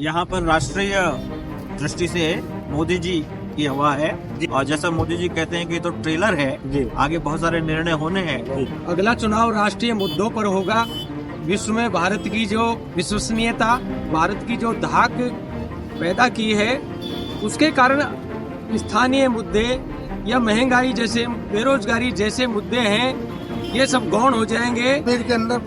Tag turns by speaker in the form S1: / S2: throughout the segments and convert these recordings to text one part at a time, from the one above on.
S1: यहाँ पर राष्ट्रीय दृष्टि से मोदी जी की हवा है और जैसा मोदी जी कहते हैं कि ये तो ट्रेलर है, आगे बहुत सारे निर्णय होने हैं।
S2: अगला चुनाव राष्ट्रीय मुद्दों पर होगा। विश्व में भारत की जो विश्वसनीयता, भारत की जो धाक पैदा की है, उसके कारण स्थानीय मुद्दे या महंगाई जैसे, बेरोजगारी जैसे मुद्दे हैं, ये सब गौण हो जाएंगे।
S3: कश्मीर के अंदर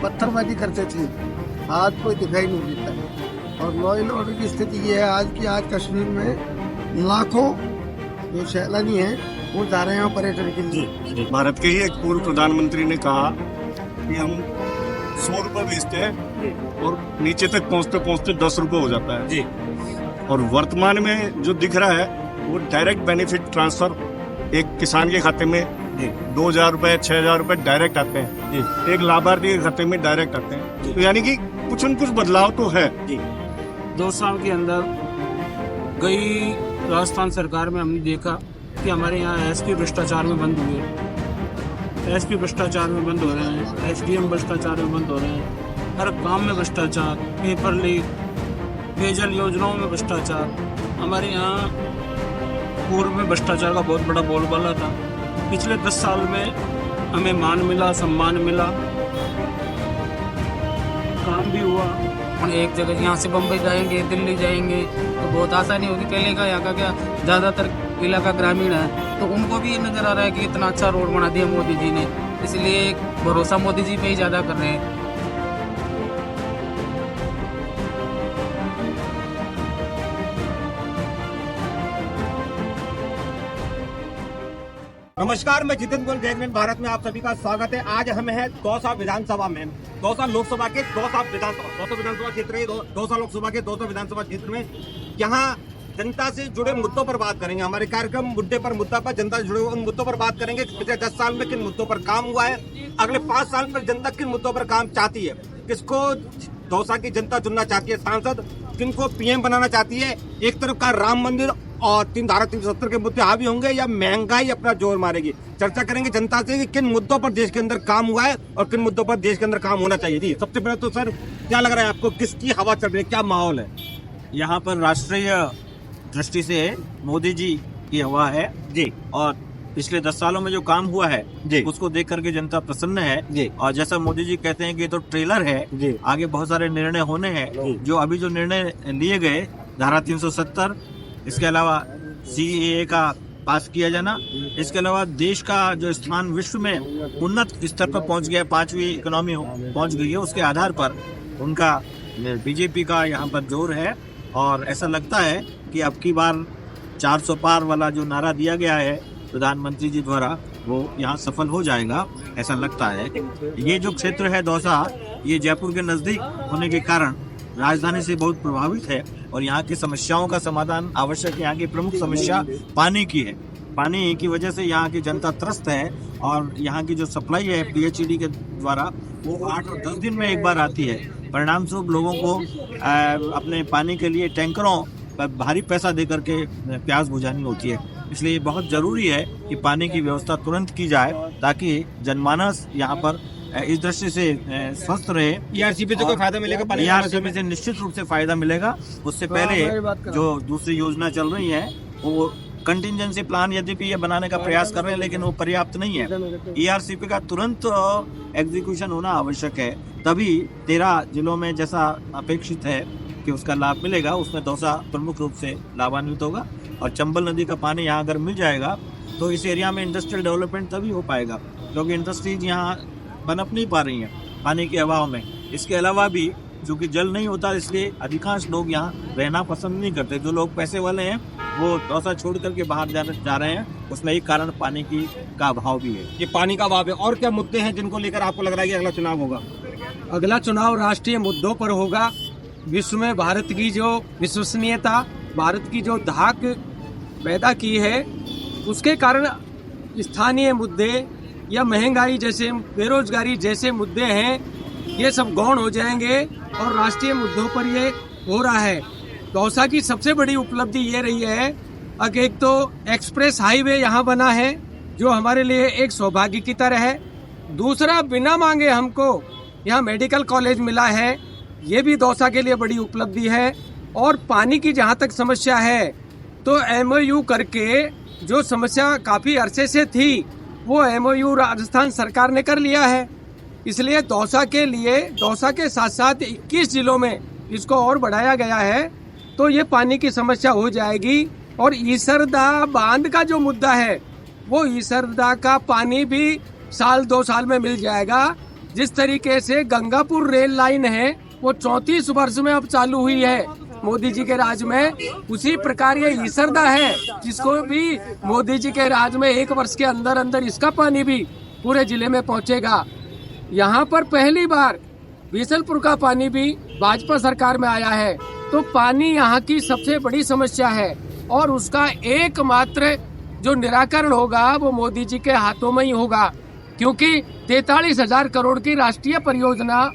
S3: पत्थरबाजी करते थे, आज कोई दिखाई नहीं देता। और लॉ एंड ऑर्डर की स्थिति ये है आज की, आज कश्मीर में लाखों जो सैलानी हैं वो जा रहे हैं पर्यटन के लिए।
S4: भारत के ही एक पूर्व प्रधानमंत्री ने कहा कि हम 100 रुपये बेचते हैं और नीचे तक पहुंचते पहुंचते 10 रुपये हो जाता है जी। और वर्तमान में जो दिख रहा है वो डायरेक्ट बेनिफिट ट्रांसफर एक किसान के खाते में 2,000 रुपये 6,000 रुपये डायरेक्ट आते हैं, एक लाभार्थी के खाते में डायरेक्ट आते हैं। तो यानी कि कुछ न कुछ बदलाव तो है।
S5: 2 साल के अंदर गई राजस्थान सरकार में हमने देखा कि हमारे यहाँ एसपी भ्रष्टाचार में बंद हुए, एसपी भ्रष्टाचार में बंद हो रहे हैं, एसडीएम भ्रष्टाचार में बंद हो रहे हैं, हर काम में भ्रष्टाचार, पेपर लीक, पेयजल योजनाओं में भ्रष्टाचार। हमारे यहाँ पूर्व में भ्रष्टाचार का बहुत बड़ा बोलबाला था। पिछले 10 साल में हमें मान मिला, सम्मान मिला, काम भी हुआ।
S6: और एक जगह यहाँ से बम्बई जाएंगे, दिल्ली जाएंगे तो बहुत आसानी होगी। पहले का यहाँ का क्या ज़्यादातर इलाका ग्रामीण है, तो उनको भी ये नज़र आ रहा है कि इतना अच्छा रोड बना दिया मोदी जी ने, इसलिए भरोसा मोदी जी पे ही ज़्यादा कर रहे हैं।
S7: नमस्कार, मैं जितेंद्र गोयल, जय हिंद भारत में आप सभी का स्वागत है। आज हम हैं दौसा विधानसभा में, दौसा लोकसभा के दौसा विधानसभा क्षेत्र, दौसा लोकसभा के दौसा विधानसभा क्षेत्र में। यहाँ जनता से जुड़े मुद्दों पर बात करेंगे। हमारे कार्यक्रम मुद्दे पर मुद्दा पर जनता से जुड़े उन मुद्दों पर बात करेंगे। पिछले 10 साल में किन मुद्दों पर काम हुआ है, अगले 5 साल में जनता किन मुद्दों पर काम चाहती है, किसको दौसा की जनता चुनना चाहती है सांसद, किनको पीएम बनाना चाहती है। एक तरफ का राम मंदिर और 3 धारा 370 के मुद्दे हावी होंगे या महंगाई अपना जोर मारेगी। चर्चा करेंगे जनता से कि किन मुद्दों पर देश के अंदर काम हुआ है और किन मुद्दों पर देश के अंदर काम होना चाहिए। जी, सबसे पहले तो सर क्या लग रहा है आपको, किसकी हवा चल रही है, क्या माहौल है?
S1: यहाँ पर राष्ट्रीय दृष्टि से मोदी जी की हवा है
S7: जी।
S1: और पिछले 10 सालों में जो काम हुआ है
S7: जी,
S1: उसको देख करके जनता प्रसन्न है
S7: जी।
S1: और जैसा मोदी जी कहते हैं कि ये तो ट्रेलर है
S7: जी,
S1: आगे बहुत सारे निर्णय होने हैं। जो अभी जो निर्णय लिए गए, धारा 370, इसके अलावा CAA का पास किया जाना, इसके अलावा देश का जो स्थान विश्व में उन्नत स्तर पर पहुंच गया, 5वीं इकोनॉमी पहुंच गई है, उसके आधार पर उनका बीजेपी का यहाँ पर जोर है। और ऐसा लगता है कि अब की बार 400 पार वाला जो नारा दिया गया है प्रधानमंत्री जी द्वारा, वो यहाँ सफल हो जाएगा, ऐसा लगता है। ये जो क्षेत्र है दौसा, ये जयपुर के नज़दीक होने के कारण राजधानी से बहुत प्रभावित है और यहाँ की समस्याओं का समाधान आवश्यक है। यहाँ की प्रमुख समस्या पानी की है। पानी की वजह से यहाँ की जनता त्रस्त है और यहाँ की जो सप्लाई है PHED के द्वारा, वो 8 और 10 दिन में एक बार आती है। परिणाम स्वरूप लोगों को अपने पानी के लिए टैंकरों पर भारी पैसा दे करके प्यास बुझानी होती है। इसलिए बहुत ज़रूरी है कि पानी की व्यवस्था तुरंत की जाए ताकि जनमानस यहाँ पर इस दृष्टि से स्वस्थ रहे।
S7: ERCP से कोई फायदा मिलेगा?
S1: ERCP से निश्चित रूप से फायदा मिलेगा। उससे पहले जो दूसरी योजना चल रही है, वो कंटिजेंसी प्लान यद्यपि ये बनाने का प्रयास कर रहे हैं, लेकिन वो पर्याप्त नहीं है। ERCP का तुरंत एग्जीक्यूशन होना आवश्यक है, तभी 13 जिलों में जैसा अपेक्षित है कि उसका लाभ मिलेगा, उसमें दौसा प्रमुख रूप से लाभान्वित होगा। और चंबल नदी का पानी यहाँ अगर मिल जाएगा तो इस एरिया में इंडस्ट्रियल डेवलपमेंट तभी हो पाएगा, क्योंकि इंडस्ट्रीज यहाँ पनप नहीं पा रही हैं पानी के अभाव में। इसके अलावा भी चूँकि जल नहीं होता, इसलिए अधिकांश लोग यहाँ रहना पसंद नहीं करते। जो लोग पैसे वाले हैं वो दौसा छोड़ करके बाहर जा रहे हैं, उसमें एक कारण पानी का अभाव भी है।
S7: ये पानी का अभाव है। और क्या मुद्दे हैं जिनको लेकर आपको लग रहा है कि अगला चुनाव होगा?
S2: अगला चुनाव राष्ट्रीय मुद्दों पर होगा। विश्व में भारत की जो विश्वसनीयता, भारत की जो धाक पैदा की है, उसके कारण स्थानीय मुद्दे या महंगाई जैसे, बेरोजगारी जैसे मुद्दे हैं, ये सब गौण हो जाएंगे और राष्ट्रीय मुद्दों पर ये हो रहा है। दौसा की सबसे बड़ी उपलब्धि ये रही है कि एक तो एक्सप्रेस हाईवे यहाँ बना है, जो हमारे लिए एक सौभाग्य की तरह है। दूसरा, बिना मांगे हमको यहाँ मेडिकल कॉलेज मिला है, ये भी दौसा के लिए बड़ी उपलब्धि है। और पानी की जहाँ तक समस्या है तो MOU करके जो समस्या काफ़ी अरसे से थी वो MOU राजस्थान सरकार ने कर लिया है। इसलिए दौसा के लिए, दौसा के साथ साथ 21 जिलों में इसको और बढ़ाया गया है तो ये पानी की समस्या हो जाएगी। और ईसरदा बांध का जो मुद्दा है वो ईसरदा का पानी भी साल 2 साल में मिल जाएगा। जिस तरीके से गंगापुर रेल लाइन है वो 34 वर्ष में अब चालू हुई है मोदी जी के राज में, उसी प्रकार ये ईसरदा है जिसको भी मोदी जी के राज में 1 वर्ष के अंदर अंदर इसका पानी भी पूरे जिले में पहुंचेगा। यहाँ पर पहली बार बीसलपुर का पानी भी भाजपा सरकार में आया है। तो पानी यहाँ की सबसे बड़ी समस्या है और उसका एकमात्र जो निराकरण होगा वो मोदी जी के हाथों में ही होगा, क्योंकि 43,000 करोड़ की राष्ट्रीय परियोजना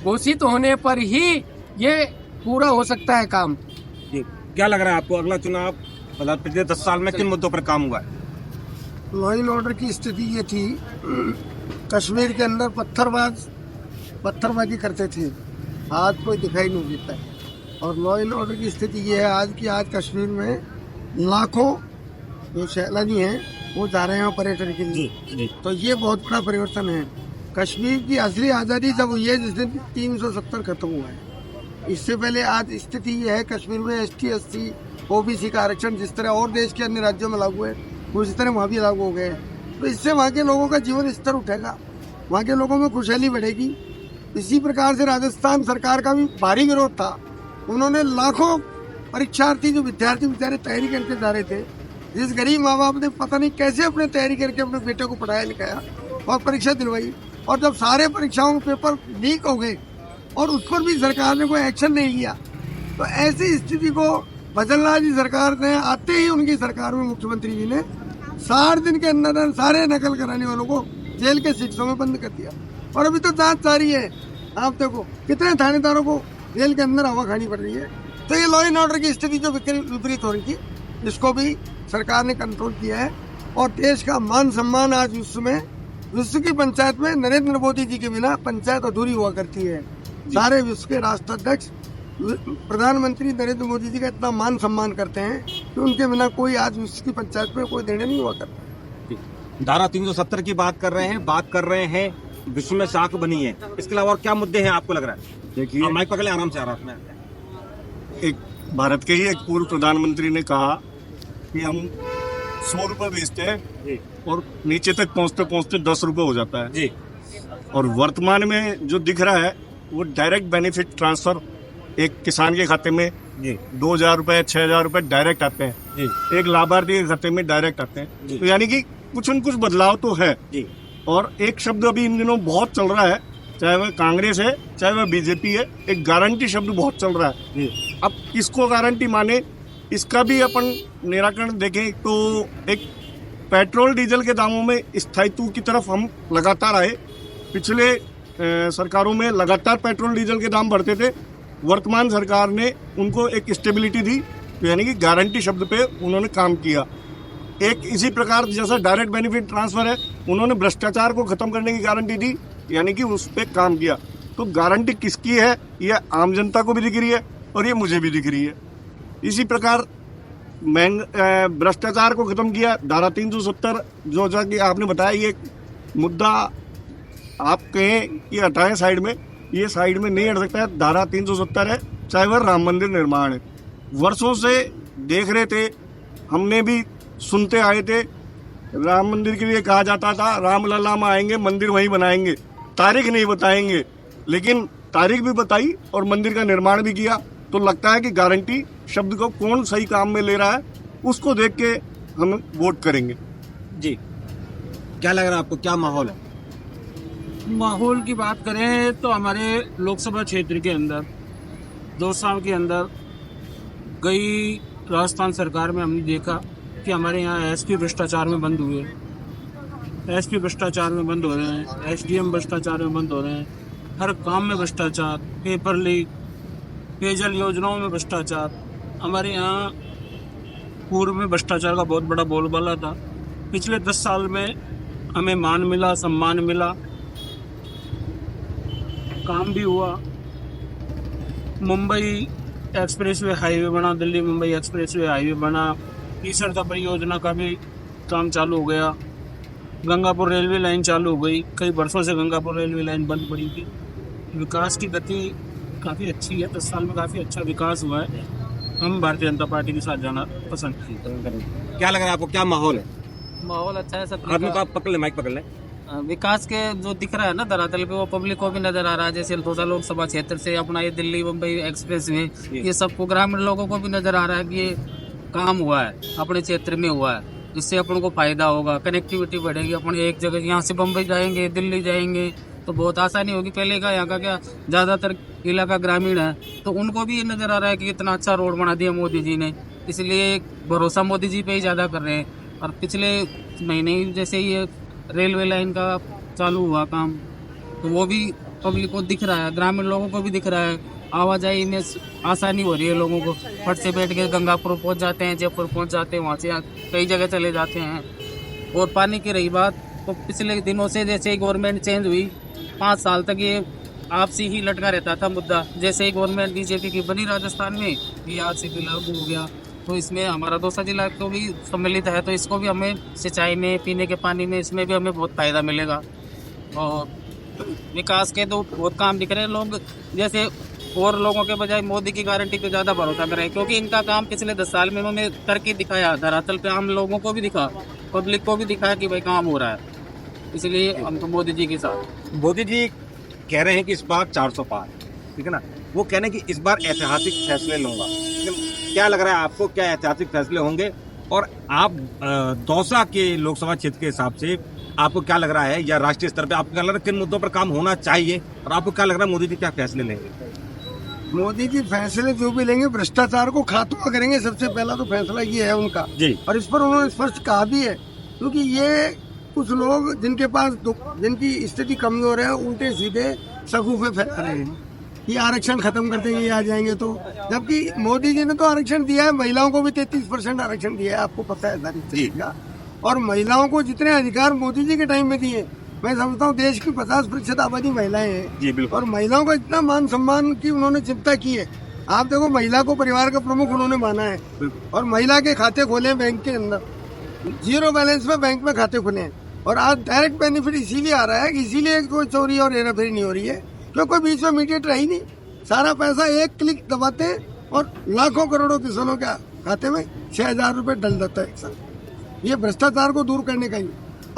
S2: घोषित होने पर ही ये पूरा हो सकता है काम।
S7: जी, क्या लग रहा है आपको अगला चुनाव मतलब पिछले 10 साल में किन मुद्दों पर काम हुआ है?
S3: लॉ एंड ऑर्डर की स्थिति ये थी, कश्मीर के अंदर पत्थरबाजी करते थे, आज कोई दिखाई नहीं देता है। और लॉ एंड ऑर्डर की स्थिति ये है आज कश्मीर में लाखों जो सैलानी हैं वो जा रहे हैं पर्यटन के लिए। तो ये बहुत बड़ा परिवर्तन है। कश्मीर की असली आज़ादी जब हुई है जिस दिन 370 खत्म हुआ है। इससे पहले आज स्थिति ये है कश्मीर में ST SC OBC का आरक्षण जिस तरह और देश के अन्य राज्यों में लागू है उसी तरह वहाँ भी लागू हो गए हैं। तो इससे वहाँ के लोगों का जीवन स्तर उठेगा, वहाँ के लोगों में खुशहाली बढ़ेगी। इसी प्रकार से राजस्थान सरकार का भी भारी विरोध था। उन्होंने लाखों परीक्षार्थी जो विद्यार्थी बेचारे तैयारी करके जा रहे थे, जिस गरीब माँ बाप ने पता नहीं कैसे अपने तैयारी करके अपने बेटे को पढ़ाया लिखाया और परीक्षा दिलवाई, और जब सारे परीक्षाओं के पेपर लीक हो गए और उस पर भी सरकार ने कोई एक्शन नहीं लिया, तो ऐसी स्थिति को बदलना जी सरकार ने आते ही उनकी सरकार में मुख्यमंत्री जी ने 60 दिन के अंदर सारे नकल कराने वालों को जेल के शिक्षकों में बंद कर दिया। और अभी तो जांच जारी है। आप देखो कितने थानेदारों को जेल के अंदर हवा खानी पड़ रही है। तो ये लॉ एंड ऑर्डर की स्थिति जो विपरीत हो रही थी इसको भी सरकार ने कंट्रोल किया है। और देश का मान सम्मान आज विश्व की पंचायत में नरेंद्र मोदी जी के बिना पंचायत अधूरी हुआ करती है। सारे विश्व के राष्ट्राध्यक्ष प्रधानमंत्री नरेंद्र मोदी जी का इतना मान सम्मान करते हैं कि उनके बिना कोई आज विश्व की पंचायत में कोई निर्णय नहीं हुआ करता।
S7: धारा 370 की बात कर रहे हैं विश्व में साख बनी है। इसके अलावा और क्या मुद्दे हैं आपको लग रहा है?
S4: देखिए,
S7: माइक पकड़े आराम से आराम में।
S4: एक भारत के ही एक पूर्व प्रधानमंत्री ने कहा कि हम 100 रुपये बेचते हैं और नीचे तक पहुंचते पहुंचते 10 रुपये हो जाता है
S7: जी।
S4: और वर्तमान में जो दिख रहा है वो डायरेक्ट बेनिफिट ट्रांसफर एक किसान के खाते में 2,000 रुपये 6,000 रुपये डायरेक्ट आते हैं
S7: जी।
S4: एक लाभार्थी के खाते में डायरेक्ट आते हैं। तो यानी कि कुछ न कुछ बदलाव तो है
S7: जी।
S4: और एक शब्द अभी इन दिनों बहुत चल रहा है, चाहे वह कांग्रेस है चाहे वह बीजेपी है, एक गारंटी शब्द बहुत चल रहा है। अब किसको गारंटी माने इसका भी अपन निराकरण देखें तो एक पेट्रोल डीजल के दामों में स्थायित्व की तरफ हम लगातार आए। पिछले सरकारों में लगातार पेट्रोल डीजल के दाम बढ़ते थे, वर्तमान सरकार ने उनको एक स्टेबिलिटी दी, तो यानी कि गारंटी शब्द पे उन्होंने काम किया। एक इसी प्रकार जैसा डायरेक्ट बेनिफिट ट्रांसफर है, उन्होंने भ्रष्टाचार को खत्म करने की गारंटी दी, यानी कि उस पर काम किया। तो गारंटी किसकी है ये आम जनता को भी दिख रही है और ये मुझे भी दिख रही है। इसी प्रकार भ्रष्टाचार को खत्म किया। धारा 370 जो कि आपने बताया, ये मुद्दा आप कहें कि हटाएं साइड में, ये साइड में नहीं हट सकता है। धारा 370 है, चाहे वह राम मंदिर निर्माण है। वर्षों से देख रहे थे, हमने भी सुनते आए थे, राम मंदिर के लिए कहा जाता था राम लला में आएंगे मंदिर वहीं बनाएंगे, तारीख नहीं बताएंगे, लेकिन तारीख भी बताई और मंदिर का निर्माण भी किया। तो लगता है कि गारंटी शब्द को कौन सही काम में ले रहा है उसको देख के हम वोट करेंगे।
S7: जी, क्या लग रहा है आपको, क्या माहौल है?
S5: माहौल की बात करें तो हमारे लोकसभा क्षेत्र के अंदर 2 साल के अंदर गई राजस्थान सरकार में हमने देखा कि हमारे यहाँ SP भ्रष्टाचार में बंद हुए, SP भ्रष्टाचार में बंद हो रहे हैं, SDM भ्रष्टाचार में बंद हो रहे हैं, हर काम में भ्रष्टाचार, पेपर लीक, पेयजल योजनाओं में भ्रष्टाचार। हमारे यहाँ पूर्व में भ्रष्टाचार का बहुत बड़ा बोलबाला था। पिछले 10 साल में हमें मान मिला, सम्मान मिला, काम भी हुआ। मुंबई एक्सप्रेसवे हाईवे बना, दिल्ली मुंबई एक्सप्रेसवे हाईवे बना, तीसरा परियोजना का भी काम चालू हो गया, गंगापुर रेलवे लाइन चालू हो गई। कई वर्षों से गंगापुर रेलवे लाइन बंद पड़ी थी। विकास की गति काफ़ी अच्छी है, 10 साल में काफ़ी अच्छा विकास हुआ है। हम भारतीय जनता पार्टी के साथ जाना पसंद करेंगे।
S7: क्या लग रहा है आपको, क्या माहौल है?
S6: माहौल अच्छा है सब
S7: आदमी का पकड़ ले, माइक पकड़ ले।
S6: विकास के जो दिख रहा है ना धरातल पे, वो पब्लिक को भी नजर आ रहा है। जैसे दौसा लोकसभा क्षेत्र से अपना ये दिल्ली मुंबई एक्सप्रेस वे, ये सबको ग्रामीण लोगों को भी नजर आ रहा है कि ये काम हुआ है, अपने क्षेत्र में हुआ है, जिससे अपन को फायदा होगा, कनेक्टिविटी बढ़ेगी। अपन एक जगह यहाँ से बम्बई जाएंगे, दिल्ली जाएंगे तो बहुत आसानी होगी। पहले का यहाँ का क्या ज़्यादातर इलाका ग्रामीण है, तो उनको भी ये नज़र आ रहा है कि इतना अच्छा रोड बना दिया मोदी जी ने, इसलिए भरोसा मोदी जी पे ही ज़्यादा कर रहे हैं। और पिछले महीने ही जैसे ये रेलवे लाइन का चालू हुआ काम, तो वो भी पब्लिक को दिख रहा है, ग्रामीण लोगों को भी दिख रहा है। आवाजाही में आसानी हो रही है लोगों को, फट से बैठ के गंगापुर पहुंच जाते हैं, जयपुर पहुंच जाते हैं, वहाँ से कई जगह चले जाते हैं। और पानी की रही बात, तो पिछले दिनों से जैसे ही गवर्नमेंट चेंज हुई, 5 साल तक ये आपसी ही लटका रहता था मुद्दा। जैसे ही गवर्नमेंट बीजेपी की बनी राजस्थान में, ये आज से भी लागू हो गया। तो इसमें हमारा दौसा जिला को भी सम्मिलित है, तो इसको भी हमें सिंचाई में, पीने के पानी में, इसमें भी हमें बहुत फ़ायदा मिलेगा। और विकास के तो बहुत काम दिख रहे हैं। लोग जैसे और लोगों के बजाय मोदी की गारंटी पे ज़्यादा भरोसा करें, क्योंकि इनका काम पिछले 10 साल में उन्होंने करके दिखाया, धरातल पे आम लोगों को भी दिखा, पब्लिक को भी दिखाया कि भाई काम हो रहा है। इसलिए हम तो मोदी जी के साथ।
S7: मोदी जी कह रहे हैं कि इस बार 400 पार, ठीक है ना? वो कह रहे हैं कि इस बार ऐतिहासिक फैसले लूंगा। लेकिन क्या लग रहा है आपको, क्या ऐतिहासिक फैसले होंगे? और आप दौसा के लोकसभा क्षेत्र के हिसाब से आपको क्या लग रहा है, या राष्ट्रीय स्तर पे आपको क्या लग रहा है किन मुद्दों पर काम होना चाहिए, और आपको क्या लग रहा है मोदी जी क्या फैसले लेंगे?
S3: मोदी जी फैसले जो भी लेंगे भ्रष्टाचार को खात्मा करेंगे, सबसे पहला तो फैसला ये है उनका
S7: जी।
S3: और इस पर उन्होंने स्पष्ट कहा भी है, क्योंकि ये कुछ लोग जिनके पास जिनकी स्थिति कमजोर है, उल्टे सीधे सगुफे फैला रहे हैं कि आरक्षण खत्म कर देंगे, ये आ जाएंगे। तो जबकि मोदी जी ने तो आरक्षण दिया है, महिलाओं को भी 33% आरक्षण दिया है, आपको पता है सारी चीज का। और महिलाओं को जितने अधिकार मोदी जी के टाइम में दिए, मैं समझता हूँ देश की 50% आबादी महिलाएं हैं
S7: जी बिल्कुल।
S3: और महिलाओं का इतना मान सम्मान की उन्होंने चिंता की है। आप देखो, महिला को परिवार का प्रमुख उन्होंने माना है और महिला के खाते खोले बैंक के अंदर, 0 बैलेंस में बैंक में खाते खुले हैं। और आज डायरेक्ट बेनिफिट इसीलिए आ रहा है, इसीलिए कोई चोरी और हेराफेरी नहीं हो रही है, क्योंकि कोई बीच में मीडिएटर ही नहीं। सारा पैसा एक क्लिक दबाते हैं और लाखों करोड़ों किसानों के खाते में 6,000 रुपये डल जाता है एक साथ। ये भ्रष्टाचार को दूर करने का ही।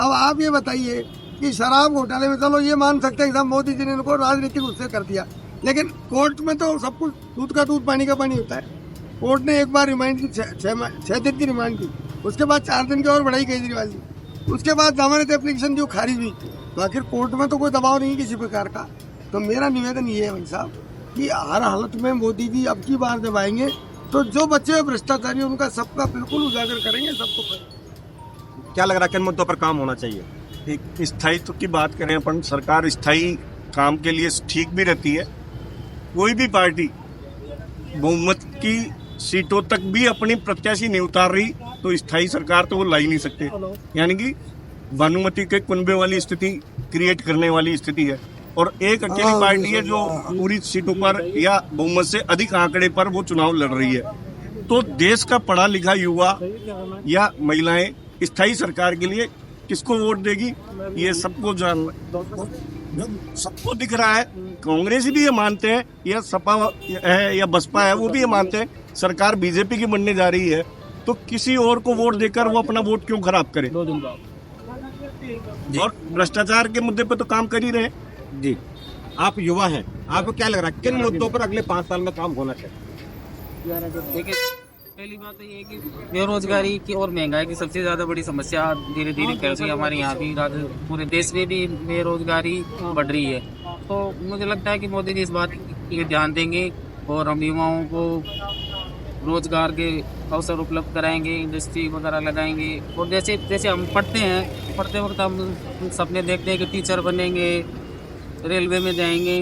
S3: अब आप ये बताइए कि शराब घोटाले में, चलो ये मान सकते हैं कि मोदी जी ने इनको राजनीतिक उससे कर दिया, लेकिन कोर्ट में तो सब कुछ दूध का दूध पानी का पानी होता है। कोर्ट ने एक बार रिमांड की, 6 दिन की रिमांड की, उसके बाद 4 दिन की और बढ़ाई केजरीवाल जी, उसके बाद जमानत एप्लीकेशन जो खारिज हुई, तो आखिर कोर्ट में तो कोई दबाव नहीं किसी प्रकार का। तो मेरा निवेदन ये है भाई साहब कि हर हालत में मोदी जी अब की बार जब आएंगे तो जो बच्चे भ्रष्टाचारी उनका सबका बिल्कुल उजागर करेंगे, सबको।
S7: क्या लग रहा है किन मुद्दों पर काम होना चाहिए?
S4: एक स्थायित्व की बात करें अपन, सरकार स्थायी काम के लिए ठीक भी रहती है। कोई भी पार्टी बहुमत की सीटों तक भी अपनी प्रत्याशी नहीं उतार रही, तो स्थायी सरकार तो वो ला ही नहीं सकते। यानी कि भानुमति के कुनबे वाली स्थिति क्रिएट करने वाली स्थिति है। और एक अकेली पार्टी है जो पूरी सीटों पर या बहुमत से अधिक आंकड़े पर वो चुनाव लड़ रही है। तो देश का पढ़ा लिखा युवा या महिलाएं स्थायी सरकार के लिए किसको वोट देगी, ये सबको सबको दिख रहा है। कांग्रेस भी ये मानते हैं, या सपा है या बसपा है, वो भी ये मानते हैं सरकार बीजेपी की बनने जा रही है, तो किसी और को वोट देकर वो अपना वोट क्यों खराब करे। और भ्रष्टाचार के मुद्दे पे तो काम कर ही रहे
S7: जी। आप युवा हैं, आपको क्या लग रहा है किन मुद्दों पर अगले 5 साल में काम होना चाहिए?
S6: देखिए, पहली बात तो ये है कि बेरोजगारी की और महंगाई की सबसे ज़्यादा बड़ी समस्या धीरे धीरे फैल रही है। हमारे यहाँ भी, पूरे देश में भी बेरोजगारी बढ़ रही है। तो मुझे लगता है कि मोदी जी इस बात पे ध्यान देंगे और हम युवाओं को रोजगार के अवसर उपलब्ध कराएंगे, इंडस्ट्री वगैरह लगाएंगे। और जैसे जैसे हम पढ़ते वक्त हम सपने देखते हैं कि टीचर बनेंगे, रेलवे में जाएंगे,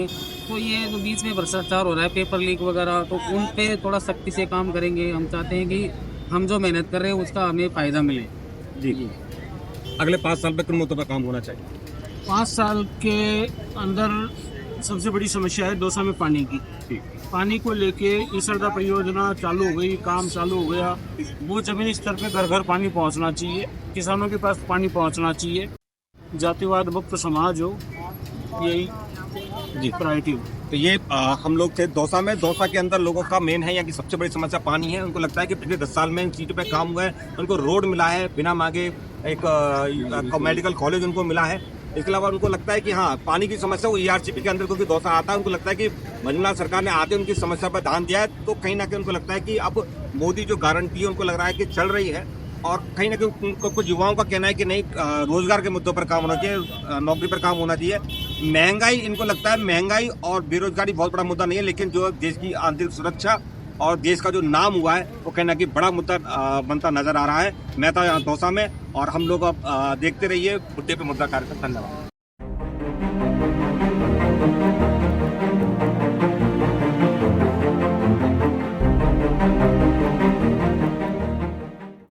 S6: तो ये जो बीच में भ्रष्टाचार हो रहा है, पेपर लीक वगैरह, तो उन पे थोड़ा सख्ती से काम करेंगे। हम चाहते हैं कि हम जो मेहनत कर रहे हैं उसका हमें फ़ायदा मिले।
S7: जी। अगले 5 साल में किन मुद्दों पर काम होना चाहिए?
S5: 5 साल के अंदर सबसे बड़ी समस्या है दौसा में पानी की। पानी को लेके ईसरदा परियोजना चालू हो गई, काम चालू हो गया। वो जमीनी स्तर पे घर घर पानी पहुंचना चाहिए, किसानों के पास पानी पहुंचना चाहिए। जातिवाद मुक्त समाज हो, यही प्रायोरिटी हो।
S7: तो ये हम लोग थे दौसा में। दौसा के अंदर लोगों का मेन है यहाँ की सबसे बड़ी समस्या पानी है। उनको लगता है कि पिछले 10 साल में इन सीटों पे काम हुआ है, उनको रोड मिला है बिना मांगे, एक मेडिकल कॉलेज उनको मिला है। इसके अलावा उनको लगता है कि हाँ, पानी की समस्या वो ERCP के अंदर क्योंकि दौसा आता है, उनको लगता है कि मजमूदार सरकार ने आते उनकी समस्या पर ध्यान दिया है। तो कहीं ना कहीं उनको लगता है कि अब मोदी जो गारंटी है उनको लग रहा है कि चल रही है। और कहीं ना कहीं उनको कुछ युवाओं का कहना है कि नहीं, रोजगार के मुद्दों पर काम होना चाहिए, नौकरी पर काम होना चाहिए। महंगाई, इनको लगता है महंगाई और बेरोजगारी बहुत बड़ा मुद्दा नहीं है, लेकिन जो देश की आंतरिक सुरक्षा और देश का जो नाम हुआ है वो कहीं ना कहीं बड़ा मुद्दा बनता नजर आ रहा है। मैं था यहाँ दौसा में और हम लोग अब देखते रहिए मुद्दे पे मुद्दा कार्यक्रम। धन्यवाद।